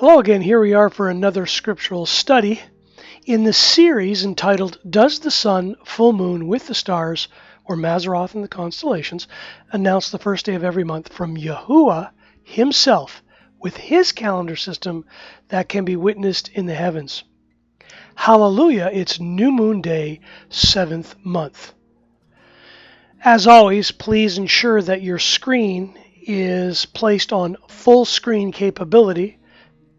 Hello again, here we are for another scriptural study in the series entitled, Does the Sun, Full Moon with the Stars, or Mazzaroth and the Constellations, announce the first day of every month from Yahuwah himself with his calendar system that can be witnessed in the heavens? HalleluYAH, it's New Moon Day, 7th month. As always, please ensure that your screen is placed on full screen capability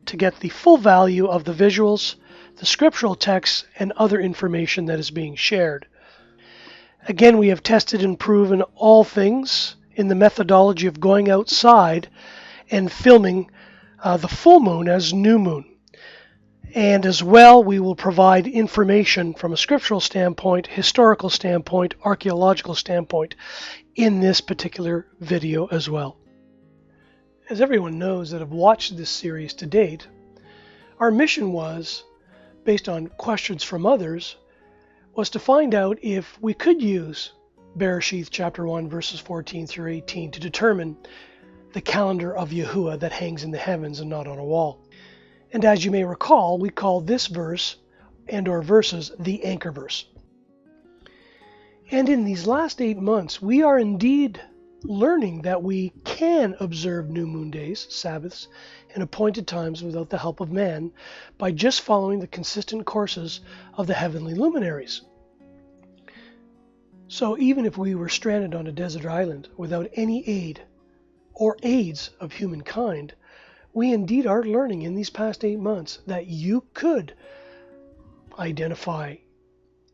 to get the full value of the visuals, the scriptural text, and other information that is being shared. Again, we have tested and proven all things in the methodology of going outside and filming the full moon as new moon. And as well, we will provide information from a scriptural standpoint, historical standpoint, archaeological standpoint in this particular video as well. As everyone knows that have watched this series to date, our mission was, based on questions from others, was to find out if we could use Bereshith chapter 1 verses 14 through 18 to determine the calendar of Yahuwah that hangs in the heavens and not on a wall. And as you may recall, we call this verse and or verses the anchor verse. And in these last 8 months, we are indeed learning that we can observe new moon days, Sabbaths, and appointed times without the help of man by just following the consistent courses of the heavenly luminaries. So even if we were stranded on a desert island without any aid or aids of humankind, we indeed are learning in these past 8 months that you could identify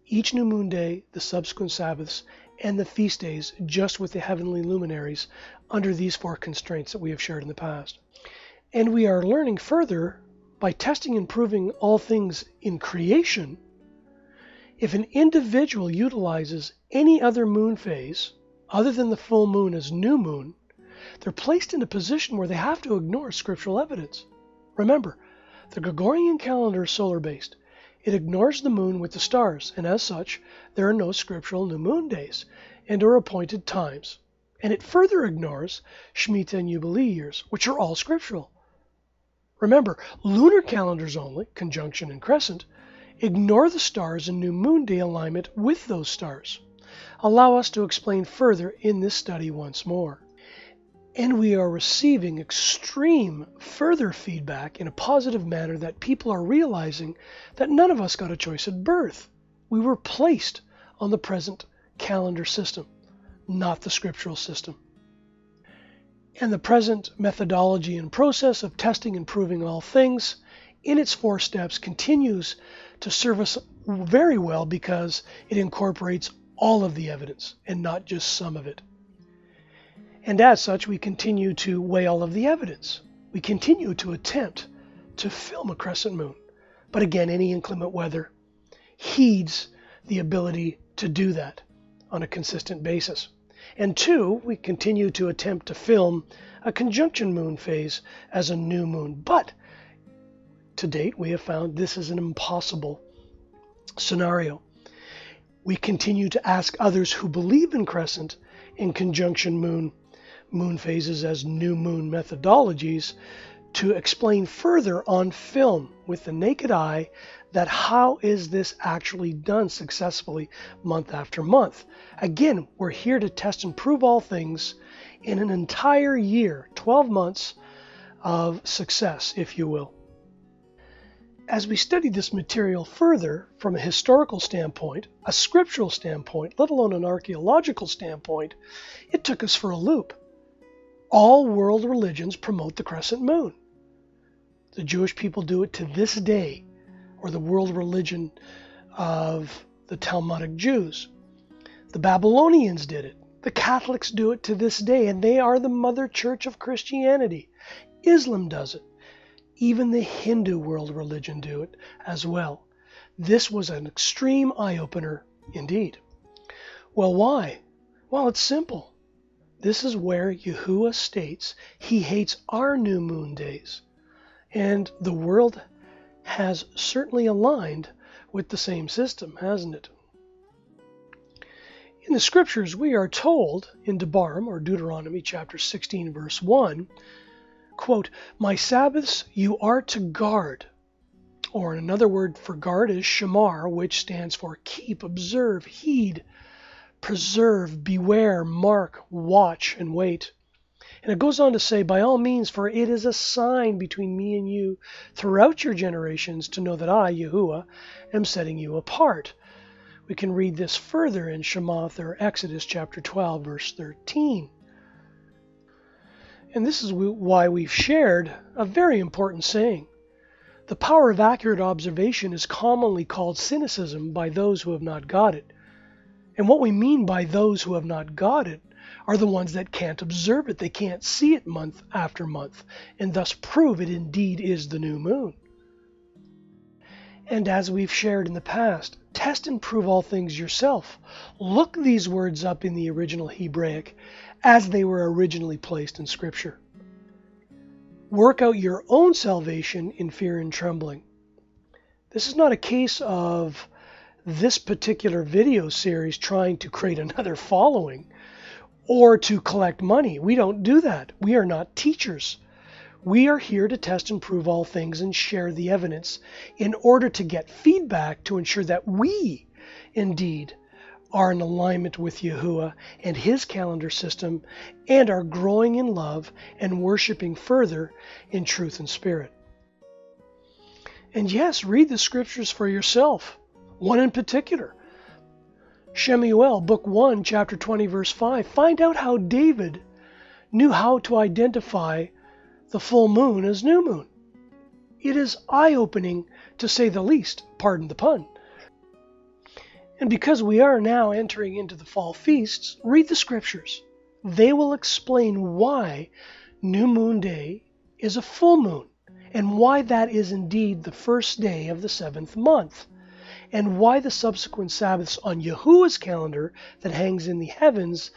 each new moon day, the subsequent Sabbaths, and the feast days just with the heavenly luminaries under these 4 constraints that we have shared in the past. And we are learning further by testing and proving all things in creation. If an individual utilizes any other moon phase other than the full moon as new moon, they're placed in a position where they have to ignore scriptural evidence. Remember, the Gregorian calendar is solar-based. It ignores the moon with the stars, and as such, there are no scriptural new moon days and or appointed times. And it further ignores Shemitah and Jubilee years, which are all scriptural. Remember, lunar calendars only, conjunction and crescent, ignore the stars and new moon day alignment with those stars. Allow us to explain further in this study once more. And we are receiving extreme further feedback in a positive manner that people are realizing that none of us got a choice at birth. We were placed on the present calendar system, not the scriptural system. And the present methodology and process of testing and proving all things in its 4 steps continues to serve us very well because it incorporates all of the evidence and not just some of it. And as such, we continue to weigh all of the evidence. We continue to attempt to film a crescent moon. But again, any inclement weather heeds the ability to do that on a consistent basis. And 2, we continue to attempt to film a conjunction moon phase as a new moon. But to date, we have found this is an impossible scenario. We continue to ask others who believe in crescent and conjunction moon phases as new moon methodologies to explain further on film with the naked eye that how is this actually done successfully month after month. Again, we're here to test and prove all things in an entire year, 12 months of success, if you will. As we study this material further from a historical standpoint, a scriptural standpoint, let alone an archaeological standpoint, it took us for a loop. All world religions promote the crescent moon. The Jewish people do it to this day, or the world religion of the Talmudic Jews. The Babylonians did it. The Catholics do it to this day, and they are the mother church of Christianity. Islam does it. Even the Hindu world religion do it as well. This was an extreme eye-opener indeed. Well, why? Well, it's simple. This is where Yahuwah states he hates our new moon days. And the world has certainly aligned with the same system, hasn't it? In the scriptures, we are told in Devarim, or Deuteronomy chapter 16, verse 1, quote, "My Sabbaths you are to guard." Or another word for guard is shamar, which stands for keep, observe, heed, preserve, beware, mark, watch, and wait. And it goes on to say, by all means, for it is a sign between me and you throughout your generations to know that I, Yahuwah, am setting you apart. We can read this further in Shemath or Exodus chapter 12, verse 13. And this is why we've shared a very important saying. The power of accurate observation is commonly called cynicism by those who have not got it. And what we mean by those who have not got it are the ones that can't observe it. They can't see it month after month, and thus prove it indeed is the new moon. And as we've shared in the past, test and prove all things yourself. Look these words up in the original Hebraic as they were originally placed in Scripture. Work out your own salvation in fear and trembling. This is not a case of this particular video series trying to create another following or to collect money. We don't do that. We are not teachers. We are here to test and prove all things and share the evidence in order to get feedback to ensure that we indeed are in alignment with Yahuwah and His calendar system and are growing in love and worshiping further in truth and spirit. And yes, read the scriptures for yourself. One in particular, Shemuel, book 1, chapter 20, verse 5. Find out how David knew how to identify the full moon as new moon. It is eye-opening, to say the least, pardon the pun. And because we are now entering into the fall feasts, read the scriptures. They will explain why New Moon Day is a full moon, and why that is indeed the first day of the 7th month, and why the subsequent Sabbaths on Yahuwah's calendar that hangs in the heavens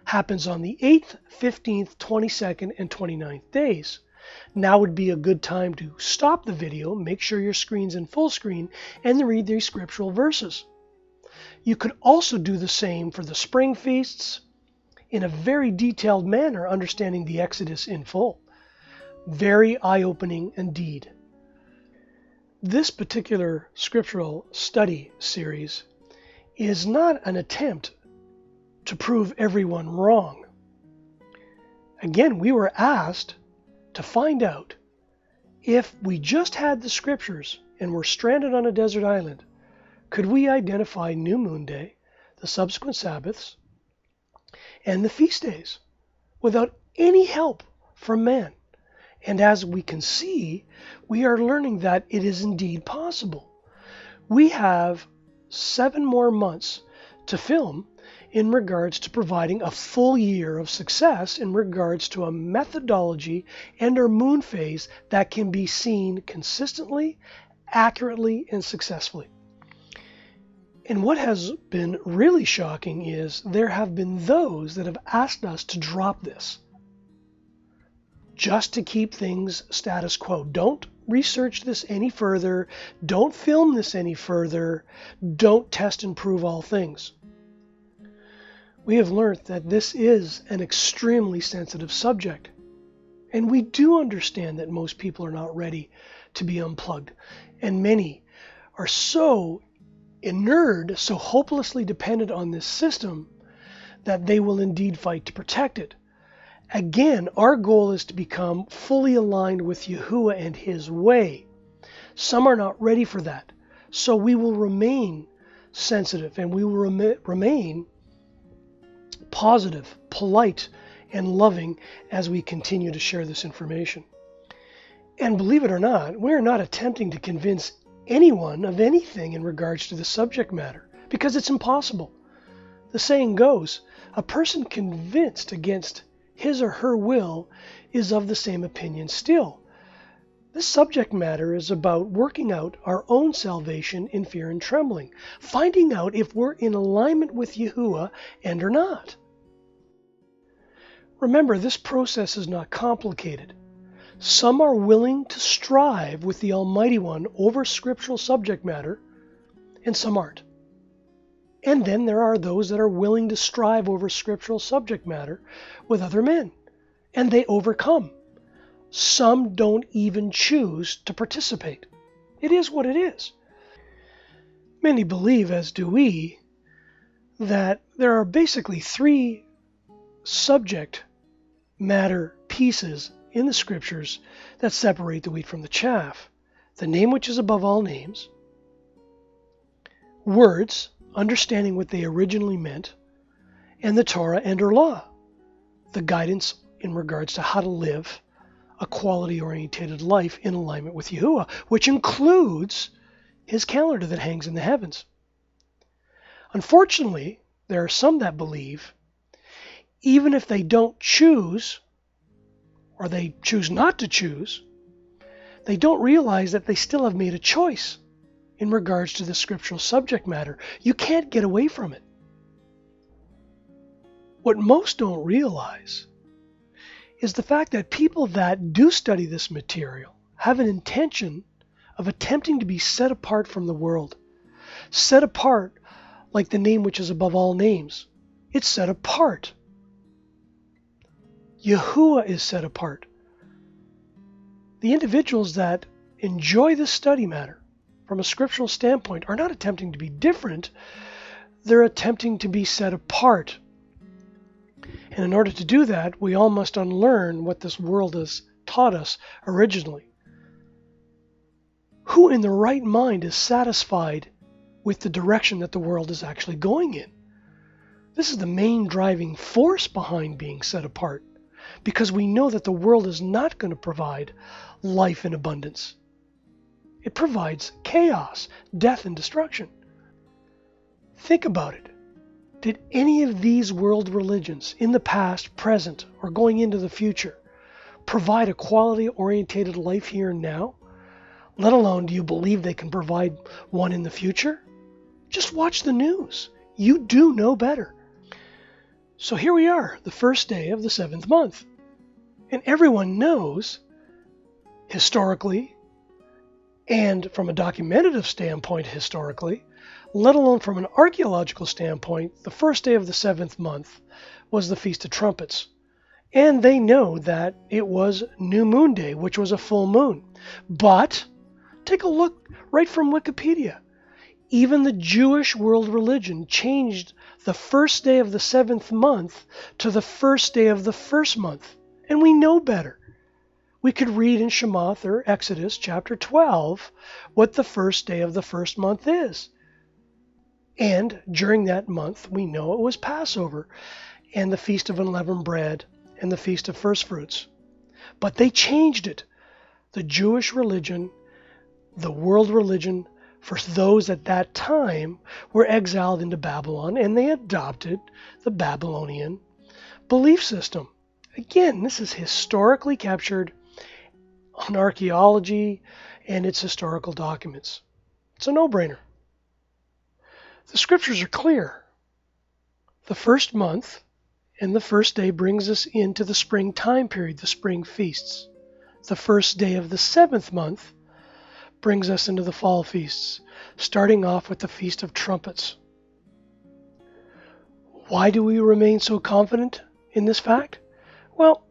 happens on the 8th, 15th, 22nd, and 29th days. Now would be a good time to stop the video, make sure your screen's in full screen, and read these scriptural verses. You could also do the same for the spring feasts in a very detailed manner, understanding the Exodus in full. Very eye-opening indeed. This particular scriptural study series is not an attempt to prove everyone wrong. Again, we were asked to find out if we just had the scriptures and were stranded on a desert island, could we identify New Moon Day, the subsequent Sabbaths, and the feast days without any help from man? And as we can see, we are learning that it is indeed possible. We have 7 more months to film in regards to providing a full year of success in regards to a methodology and our moon phase that can be seen consistently, accurately, and successfully. And what has been really shocking is there have been those that have asked us to drop this, just to keep things status quo. Don't research this any further. Don't film this any further. Don't test and prove all things. We have learned that this is an extremely sensitive subject. And we do understand that most people are not ready to be unplugged. And many are so inured, so hopelessly dependent on this system that they will indeed fight to protect it. Again, our goal is to become fully aligned with Yahuwah and His way. Some are not ready for that. So we will remain sensitive and we will remain positive, polite, and loving as we continue to share this information. And believe it or not, we're not attempting to convince anyone of anything in regards to the subject matter, because it's impossible. The saying goes, a person convinced against his or her will is of the same opinion still. This subject matter is about working out our own salvation in fear and trembling, finding out if we're in alignment with Yahuwah and or not. Remember, this process is not complicated. Some are willing to strive with the Almighty One over scriptural subject matter, and some aren't. And then there are those that are willing to strive over scriptural subject matter with other men, and they overcome. Some don't even choose to participate. It is what it is. Many believe, as do we, that there are basically three subject matter pieces in the Scriptures that separate the wheat from the chaff. The name which is above all names, words, understanding what they originally meant, and the Torah and or law, the guidance in regards to how to live a quality-oriented life in alignment with Yahuwah, which includes his calendar that hangs in the heavens. Unfortunately, there are some that believe, even if they don't choose, or they choose not to choose, they don't realize that they still have made a choice in regards to the scriptural subject matter. You can't get away from it. What most don't realize is the fact that people that do study this material have an intention of attempting to be set apart from the world. Set apart like the name which is above all names. It's set apart. Yahuwah is set apart. The individuals that enjoy this study matter from a scriptural standpoint are not attempting to be different. They're attempting to be set apart. And in order to do that, we all must unlearn what this world has taught us originally. Who in their right mind is satisfied with the direction that the world is actually going in? This is the main driving force behind being set apart, because we know that the world is not going to provide life in abundance. It provides chaos, death, and destruction. Think about it. Did any of these world religions in the past, present, or going into the future provide a quality-oriented life here and now? Let alone do you believe they can provide one in the future? Just watch the news. You do know better. So here we are, the first day of the 7th month. And everyone knows, historically, and from a documentative standpoint historically, let alone from an archaeological standpoint, the first day of the 7th month was the Feast of Trumpets. And they know that it was New Moon Day, which was a full moon. But take a look right from Wikipedia. Even the Jewish world religion changed the first day of the 7th month to the first day of the 1st month. And we know better. We could read in Shemath or Exodus chapter 12 what the first day of the 1st month is. And during that month, we know it was Passover and the Feast of Unleavened Bread and the Feast of First Fruits. But they changed it. The Jewish religion, the world religion, for those at that time were exiled into Babylon, and they adopted the Babylonian belief system. Again, this is historically captured on archaeology and its historical documents. It's a no-brainer. The scriptures are clear. The first month and the first day brings us into the spring time period, the spring feasts. The first day of the 7th month brings us into the fall feasts, starting off with the Feast of Trumpets. Why do we remain so confident in this fact? Well,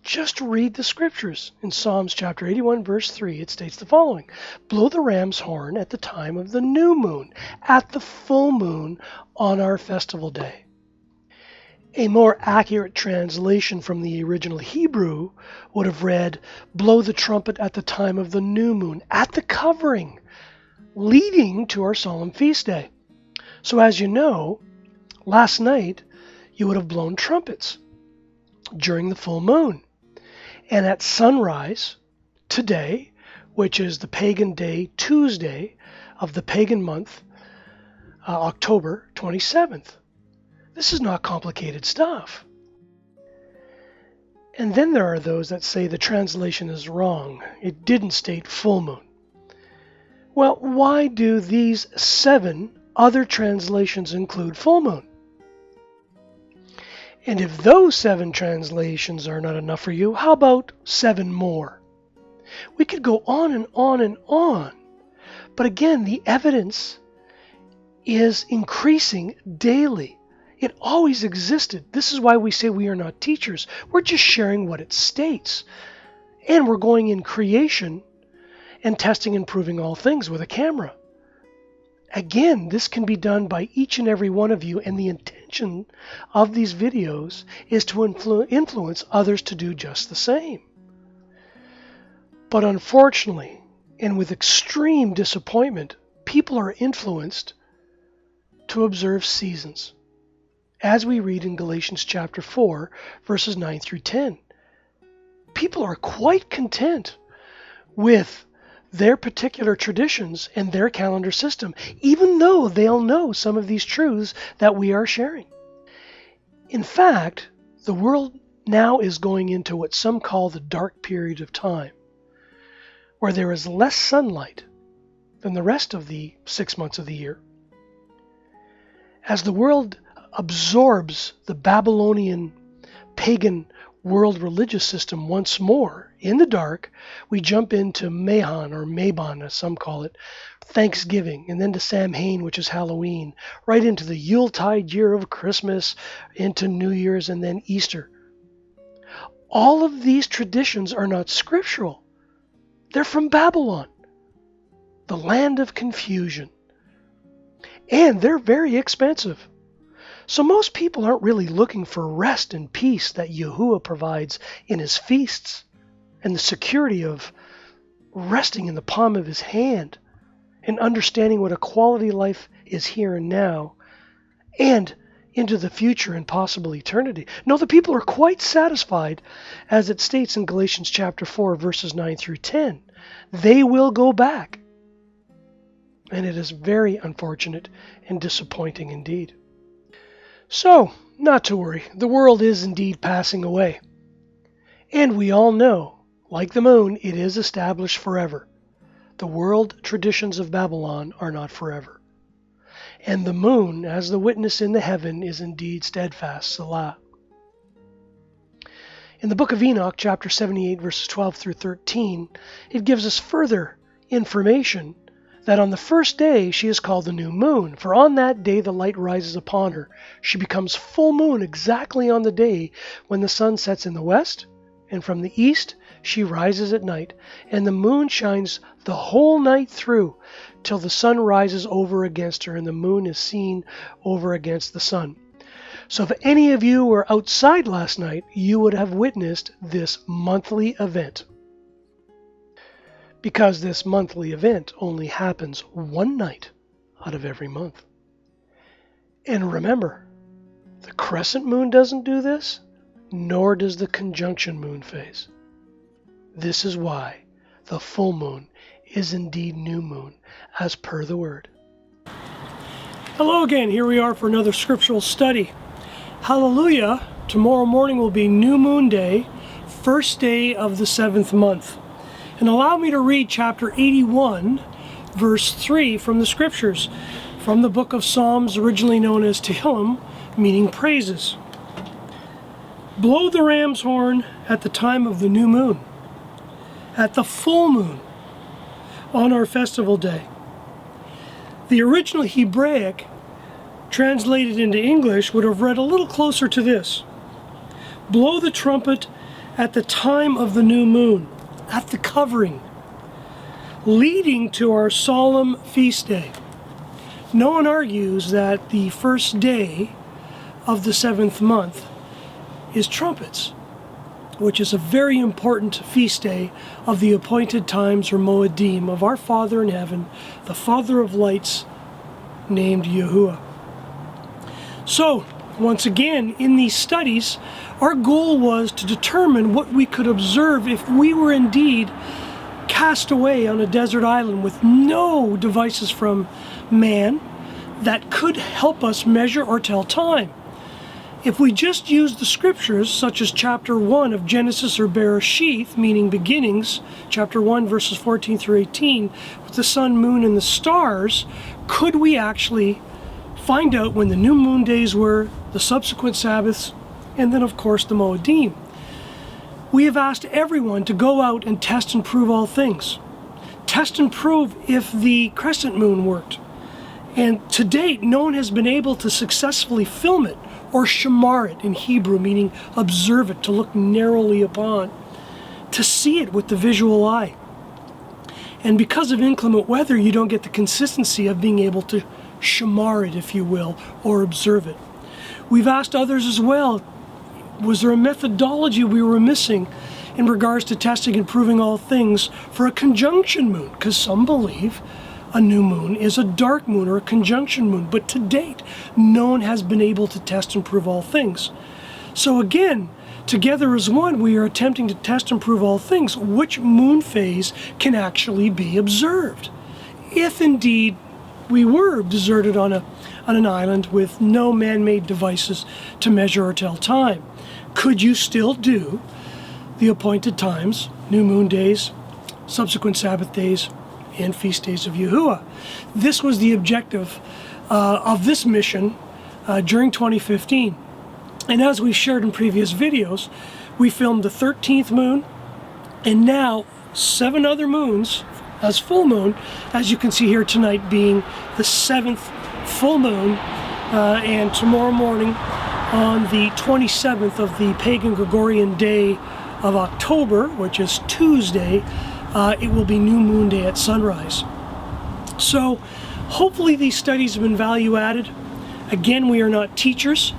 just read the scriptures. In Psalms chapter 81, verse 3, it states the following: blow the ram's horn at the time of the new moon, at the full moon on our festival day. A more accurate translation from the original Hebrew would have read, blow the trumpet at the time of the new moon, at the covering, leading to our solemn feast day. So as you know, last night you would have blown trumpets during the full moon. And at sunrise today, which is the pagan day Tuesday of the pagan month, October 27th. This is not complicated stuff. And then there are those that say the translation is wrong. It didn't state full moon. Well, why do these 7 other translations include full moon? And if those 7 translations are not enough for you, how about 7 more? We could go on and on and on. But again, the evidence is increasing daily. It always existed. This is why we say we are not teachers. We're just sharing what it states. And we're going in creation and testing and proving all things with a camera. Again, this can be done by each and every one of you, and the intention of these videos is to influence others to do just the same. But unfortunately, and with extreme disappointment, people are influenced to observe seasons, as we read in Galatians chapter 4, verses 9 through 10. People are quite content with their particular traditions and their calendar system, even though they'll know some of these truths that we are sharing. In fact, the world now is going into what some call the dark period of time, where there is less sunlight than the rest of the 6 months of the year. As the world absorbs the Babylonian pagan world religious system once more, in the dark, we jump into Mahan, or Mabon as some call it, Thanksgiving, and then to Samhain, which is Halloween, right into the Yuletide year of Christmas, into New Year's, and then Easter. All of these traditions are not scriptural. They're from Babylon, the land of confusion. And they're very expensive. So most people aren't really looking for rest and peace that Yahuwah provides in his feasts, and the security of resting in the palm of his hand and understanding what a quality life is here and now and into the future and possible eternity. No, the people are quite satisfied, as it states in Galatians chapter 4, verses 9 through 10. They will go back. And it is very unfortunate and disappointing indeed. So, not to worry, the world is indeed passing away. And we all know, like the moon, it is established forever. The world traditions of Babylon are not forever. And the moon, as the witness in the heaven, is indeed steadfast, Selah. In the book of Enoch, chapter 78, verses 12 through 13, it gives us further information that on the first day she is called the new moon, for on that day the light rises upon her. She becomes full moon exactly on the day when the sun sets in the west, and from the east she rises at night, and the moon shines the whole night through till the sun rises over against her, and the moon is seen over against the sun. So if any of you were outside last night, you would have witnessed this monthly event. Because this monthly event only happens one night out of every month. And remember, the crescent moon doesn't do this, nor does the conjunction moon phase. This is why the full moon is indeed new moon, as per the word. Hello again, here we are for another scriptural study. HalleluYAH, tomorrow morning will be new moon day, first day of the 7th month. And allow me to read chapter 81, verse 3 from the scriptures, from the book of Psalms, originally known as Tehillim, meaning praises. Blow the ram's horn at the time of the new moon, at the full moon, on our festival day. The original Hebraic, translated into English, would have read a little closer to this. Blow the trumpet at the time of the new moon, at the covering, leading to our solemn feast day. No one argues that the first day of the 7th month is trumpets, which is a very important feast day of the appointed times, or Moediym, of our Father in heaven, the Father of lights, named Yahuwah. So, once again, in these studies, our goal was to determine what we could observe if we were indeed cast away on a desert island with no devices from man that could help us measure or tell time. If we just use the scriptures, such as chapter 1 of Genesis or Bereshith, meaning beginnings, chapter 1 verses 14 through 18, with the sun, moon, and the stars, could we actually find out when the new moon days were, the subsequent Sabbaths, and then of course the Moediym? We have asked everyone to go out and test and prove all things. Test and prove if the crescent moon worked. And to date, no one has been able to successfully film it, or shamar it in Hebrew, meaning observe it, to look narrowly upon. to see it with the visual eye. And because of inclement weather, you don't get the consistency of being able to shamar it, if you will, or observe it. We've asked others as well, was there a methodology we were missing in regards to testing and proving all things for a conjunction moon? Because some believe a new moon is a dark moon or a conjunction moon, but to date, no one has been able to test and prove all things. So again, together as one, we are attempting to test and prove all things, which moon phase can actually be observed. If indeed we were deserted on an island with no man-made devices to measure or tell time, could you still do the appointed times, new moon days, subsequent Sabbath days, and feast days of Yahuwah? This was the objective of this mission during 2015. And as we shared in previous videos, we filmed the 13th moon and now 7 other moons as full moon, as you can see here tonight being the 7th full moon, and tomorrow morning on the 27th of the pagan Gregorian day of October, which is Tuesday, it will be new moon day at sunrise. So hopefully these studies have been value added. Again, we are not teachers.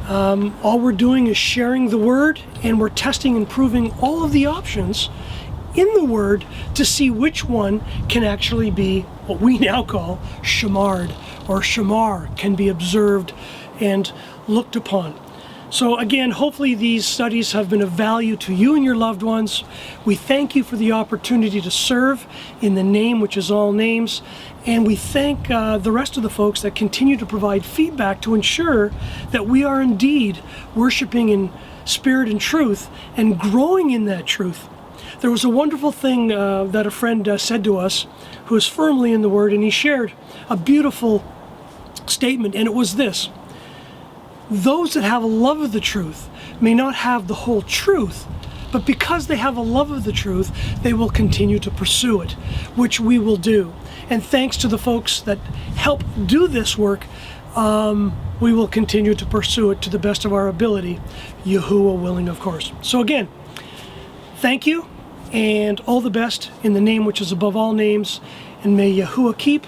All we're doing is sharing the Word, and we're testing and proving all of the options in the Word to see which one can actually be what we now call shamarred, or shamar, can be observed and looked upon. So again, hopefully these studies have been of value to you and your loved ones. We thank you for the opportunity to serve in the name which is all names, and we thank the rest of the folks that continue to provide feedback to ensure that we are indeed worshiping in spirit and truth and growing in that truth. There was a wonderful thing that a friend said to us who is firmly in the Word, and he shared a beautiful statement, and it was this: those that have a love of the truth may not have the whole truth, but because they have a love of the truth, they will continue to pursue it, which we will do. And thanks to the folks that help do this work, we will continue to pursue it to the best of our ability, Yahuwah willing, of course. So again, thank you, and all the best in the name which is above all names, and may Yahuwah keep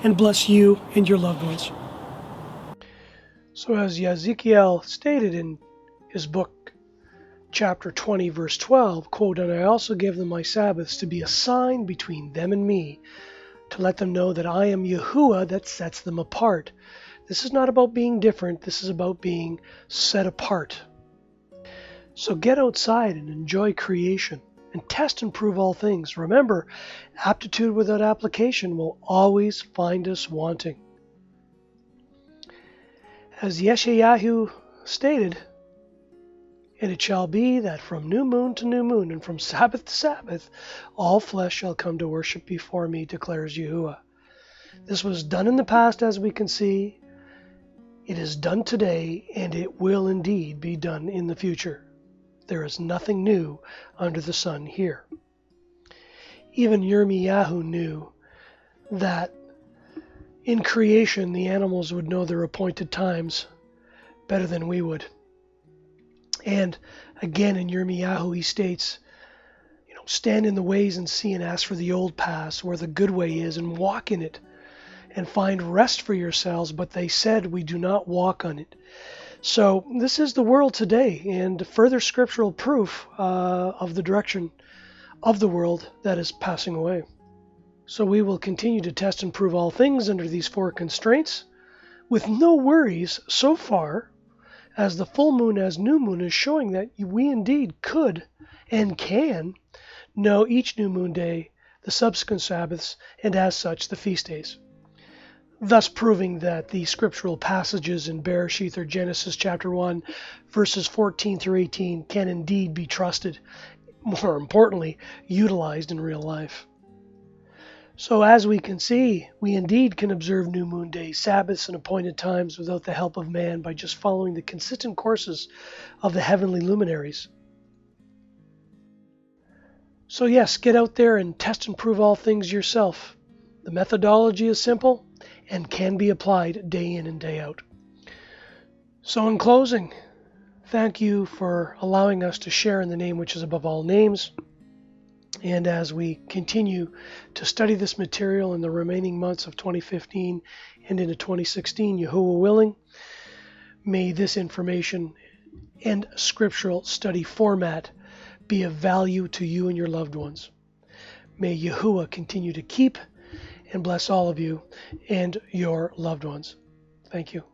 and bless you and your loved ones. So as Ezekiel stated in his book, chapter 20, verse 12, quote, "And I also gave them my Sabbaths to be a sign between them and me, to let them know that I am Yahuwah that sets them apart." This is not about being different. This is about being set apart. So get outside and enjoy creation and test and prove all things. Remember, aptitude without application will always find us wanting. As Yeshayahu stated, "And it shall be that from new moon to new moon, and from Sabbath to Sabbath, all flesh shall come to worship before me, declares Yahuwah." This was done in the past, as we can see. It is done today, and it will indeed be done in the future. There is nothing new under the sun here. Even Yirmiyahu knew that in creation, the animals would know their appointed times better than we would. And again, in Yirmiyahu, he states, stand in the ways and see and ask for the old paths where the good way is, and walk in it and find rest for yourselves. But they said, we do not walk on it. So this is the world today, and further scriptural proof of the direction of the world that is passing away. So we will continue to test and prove all things under these 4 constraints, with no worries so far, as the full moon as new moon is showing that we indeed could and can know each new moon day, the subsequent Sabbaths, and as such the feast days. Thus proving that the scriptural passages in Bereshith or Genesis chapter 1, verses 14 through 18 can indeed be trusted, more importantly, utilized in real life. So as we can see, we indeed can observe new moon days, Sabbaths, and appointed times without the help of man by just following the consistent courses of the heavenly luminaries. So yes, get out there and test and prove all things yourself. The methodology is simple and can be applied day in and day out. So in closing, thank you for allowing us to share in the name which is above all names. And as we continue to study this material in the remaining months of 2015 and into 2016, Yahuwah willing, may this information and scriptural study format be of value to you and your loved ones. May Yahuwah continue to keep and bless all of you and your loved ones. Thank you.